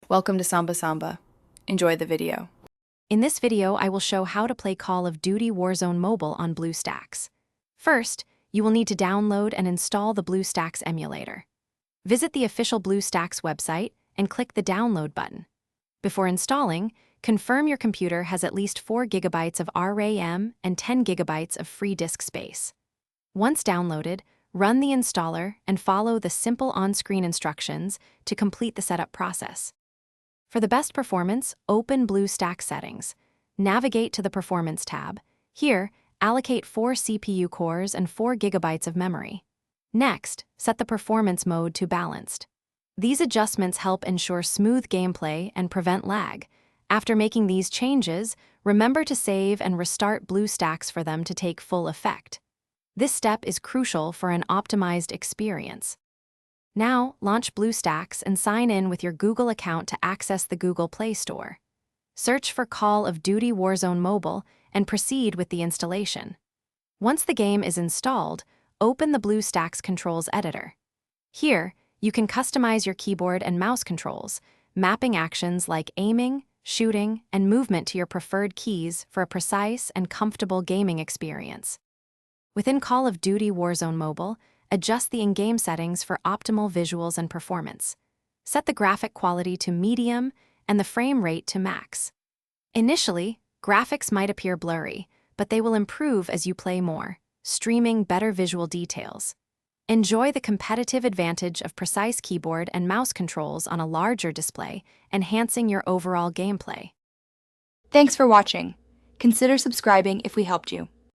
Welcome to Samba Samba. Enjoy the video. In this video, I will show how to play Call of Duty Warzone Mobile on Bluestacks. First, you will need to download and install the Bluestacks emulator. Visit the official Bluestacks website and click the download button. Before installing, confirm your computer has at least 4 GB of RAM and 10 GB of free disk space. Once downloaded, run the installer and follow the simple on-screen instructions to complete the setup process. For the best performance, open BlueStacks settings. Navigate to the Performance tab. Here, allocate 4 CPU cores and 4 GB of memory. Next, set the performance mode to balanced. These adjustments help ensure smooth gameplay and prevent lag. After making these changes, remember to save and restart BlueStacks for them to take full effect. This step is crucial for an optimized experience. Now, launch BlueStacks and sign in with your Google account to access the Google Play Store. Search for Call of Duty Warzone Mobile and proceed with the installation. Once the game is installed, open the BlueStacks Controls Editor. Here, you can customize your keyboard and mouse controls, mapping actions like aiming, shooting, and movement to your preferred keys for a precise and comfortable gaming experience. Within Call of Duty Warzone Mobile, adjust the in-game settings for optimal visuals and performance. Set the graphic quality to medium and the frame rate to max. Initially, graphics might appear blurry, but they will improve as you play more, streaming better visual details. Enjoy the competitive advantage of precise keyboard and mouse controls on a larger display, enhancing your overall gameplay. Thanks for watching. Consider subscribing if we helped you.